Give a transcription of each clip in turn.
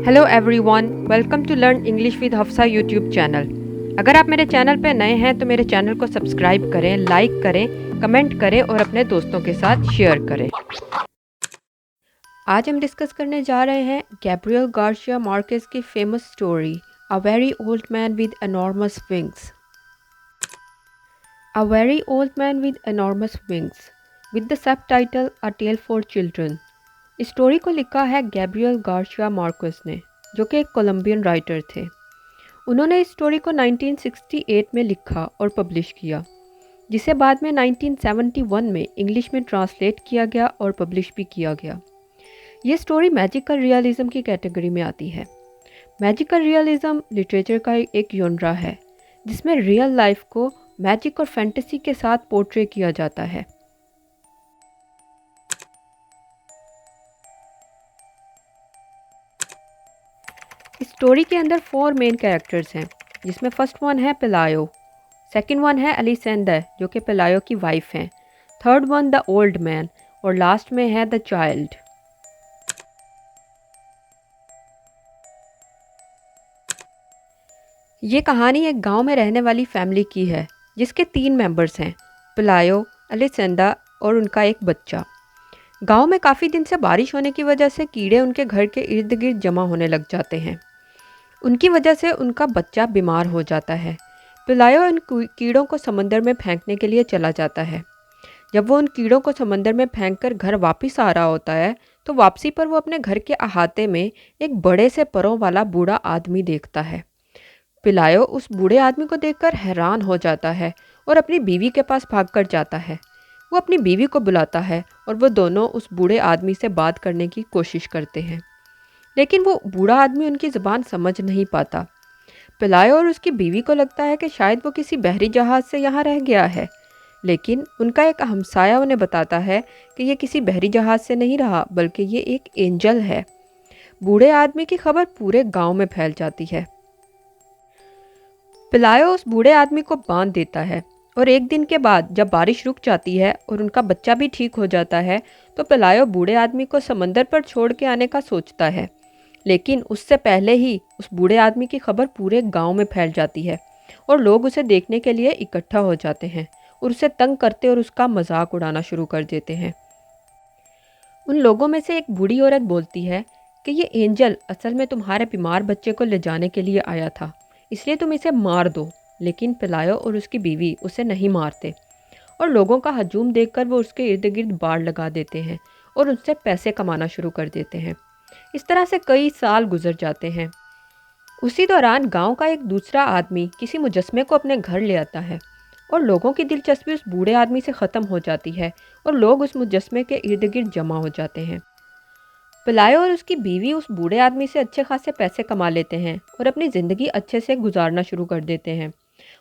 Hello everyone, welcome to learn English with Hafsa YouTube channel. अगर आप मेरे चैनल पर नए हैं तो मेरे चैनल को सब्सक्राइब करें, लाइक करें, कमेंट करें और अपने दोस्तों के साथ शेयर करें। आज हम डिस्कस करने जा रहे हैं गैब्रियल गार्सिया मार्केज की famous story a very old man with enormous wings. A very old man with enormous wings with the subtitle a tale for children. इस स्टोरी को लिखा है गैब्रियल गार्सिया मार्केज ने, जो कि एक कोलंबियन राइटर थे। उन्होंने इस स्टोरी को 1968 में लिखा और पब्लिश किया, जिसे बाद में 1971 में इंग्लिश में ट्रांसलेट किया गया और पब्लिश भी किया गया। ये स्टोरी मैजिकल रियलिज़म की कैटेगरी में आती है। मैजिकल रियलिज़म लिटरेचर का एक जॉनरा है जिसमें रियल लाइफ को मैजिक और फैंटेसी के साथ पोर्ट्रे किया जाता है। इस स्टोरी के अंदर 4 मेन कैरेक्टर्स हैं, जिसमें फर्स्ट वन है पेलायो, सेकंड वन है एलिसेंडर जो कि पेलायो की वाइफ हैं, third one the old man और लास्ट में है द चाइल्ड। ये कहानी एक गांव में रहने वाली फैमिली की है जिसके 3 मेंबर्स हैं, पेलायो, एलिसेंडर और उनका एक बच्चा। गांव में काफ़ी दिन से बारिश होने की वजह से कीड़े उनके घर के इर्द गिर्द जमा होने लग जाते हैं। उनकी वजह से उनका बच्चा बीमार हो जाता है। पिलायो इन कीड़ों को समंदर में फेंकने के लिए चला जाता है। जब वो उन कीड़ों को समंदर में फेंककर घर वापस आ रहा होता है तो वापसी पर वो अपने घर के अहाते में एक बड़े से परों वाला बूढ़ा आदमी देखता है। पिलायो उस बूढ़े आदमी को देखकर हैरान हो जाता है और अपनी बीवी के पास भागकर जाता है। वो अपनी बीवी को बुलाता है और वो दोनों उस बूढ़े आदमी से बात करने की कोशिश करते हैं, लेकिन वो बूढ़ा आदमी उनकी ज़बान समझ नहीं पाता। पिलायो और उसकी बीवी को लगता है कि शायद वो किसी बहरी जहाज़ से यहाँ रह गया है, लेकिन उनका एक हमसाया उन्हें बताता है कि ये किसी बहरी जहाज़ से नहीं रहा, बल्कि ये एक एंजल है। बूढ़े आदमी की खबर पूरे गांव में फैल जाती है। पिलायो उस बूढ़े आदमी को बांध देता है और एक दिन के बाद जब बारिश रुक जाती है और उनका बच्चा भी ठीक हो जाता है तो पिलायो बूढ़े आदमी को समंदर पर छोड़ के आने का सोचता है, लेकिन उससे पहले ही उस बूढ़े आदमी की खबर पूरे गांव में फैल जाती है और लोग उसे देखने के लिए इकट्ठा हो जाते हैं और उसे तंग करते और उसका मजाक उड़ाना शुरू कर देते हैं। उन लोगों में से एक बूढ़ी औरत बोलती है कि ये एंजल असल में तुम्हारे बीमार बच्चे को ले जाने के लिए आया था, इसलिए तुम इसे मार दो। लेकिन पिलायो और उसकी बीवी उसे नहीं मारते और लोगों का हजूम देखकर वो उसके इर्द गिर्द बाड़ लगा देते हैं और उससे पैसे कमाना शुरू कर देते हैं। इस तरह से कई साल गुजर जाते हैं। उसी दौरान गांव का एक दूसरा आदमी किसी मुजस्मे को अपने घर ले आता है और लोगों की दिलचस्पी उस बूढ़े आदमी से ख़त्म हो जाती है और लोग उस मुजस्मे के इर्द गिर्द जमा हो जाते हैं। पिलायो और उसकी बीवी उस बूढ़े आदमी से अच्छे खासे पैसे कमा लेते हैं और अपनी ज़िंदगी अच्छे से गुजारना शुरू कर देते हैं।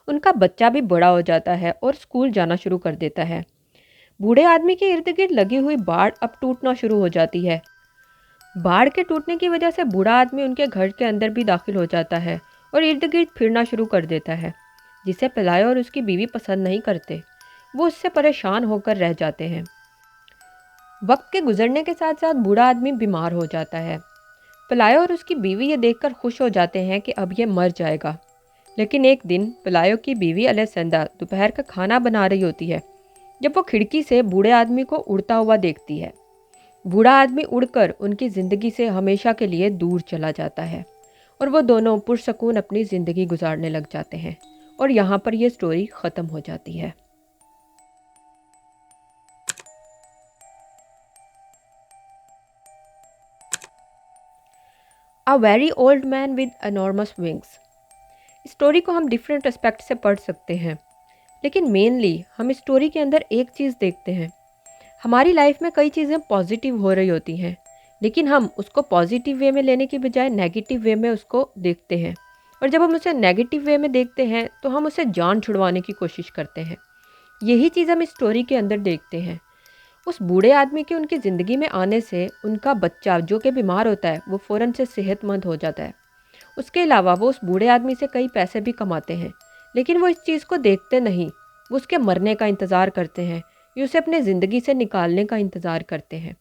उनका बच्चा भी बड़ा हो जाता है और स्कूल जाना शुरू कर देता है। बूढ़े आदमी के इर्द गिर्द लगी हुई बाड़ अब टूटना शुरू हो जाती है। बाढ़ के टूटने की वजह से बूढ़ा आदमी उनके घर के अंदर भी दाखिल हो जाता है और इर्द गिर्द फिरना शुरू कर देता है, जिसे पिलायो और उसकी बीवी पसंद नहीं करते। वो उससे परेशान होकर रह जाते हैं। वक्त के गुजरने के साथ साथ बूढ़ा आदमी बीमार हो जाता है। पिलायो और उसकी बीवी ये देखकर खुश हो जाते हैं कि अब ये मर जाएगा। लेकिन एक दिन पिलायो की बीवी अलेसेंदा दोपहर का खाना बना रही होती है जब वो खिड़की से बूढ़े आदमी को उड़ता हुआ देखती है। बूढ़ा आदमी उड़कर उनकी ज़िंदगी से हमेशा के लिए दूर चला जाता है और वो दोनों पुरसकून अपनी ज़िंदगी गुजारने लग जाते हैं और यहाँ पर यह स्टोरी ख़त्म हो जाती है। अ very old man with enormous wings. Story को हम डिफरेंट एस्पेक्ट से पढ़ सकते हैं, लेकिन मेनली हम इस स्टोरी के अंदर एक चीज़ देखते हैं। हमारी लाइफ में कई चीज़ें पॉजिटिव हो रही होती हैं, लेकिन हम उसको पॉजिटिव वे में लेने की बजाय नेगेटिव वे में उसको देखते हैं, और जब हम उसे नेगेटिव वे में देखते हैं तो हम उसे जान छुड़वाने की कोशिश करते हैं। यही चीज़ हम इस स्टोरी के अंदर देखते हैं। उस बूढ़े आदमी के उनकी ज़िंदगी में आने से उनका बच्चा जो कि बीमार होता है वो फ़ौरन से सेहतमंद हो जाता है। उसके अलावा वो उस बूढ़े आदमी से कई पैसे भी कमाते हैं, लेकिन वो इस चीज़ को देखते नहीं। वो उसके मरने का इंतज़ार करते हैं या उसे अपने ज़िंदगी से निकालने का इंतज़ार करते हैं।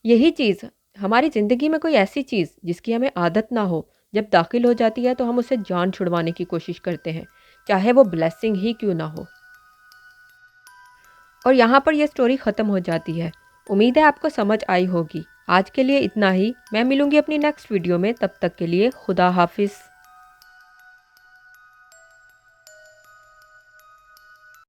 यही चीज़ हमारी ज़िंदगी में कोई ऐसी चीज़ जिसकी हमें आदत ना हो, जब दाखिल हो जाती है तो हम उसे जान छुड़वाने की कोशिश करते हैं, चाहे वो ब्लेसिंग ही क्यों ना हो। और यहाँ पर ये स्टोरी ख़त्म हो जाती है। उम्मीद है आपको समझ आई होगी। आज के लिए इतना ही। मैं मिलूँगी अपनी नेक्स्ट वीडियो में, तब तक के लिए खुदा हाफ़िज़।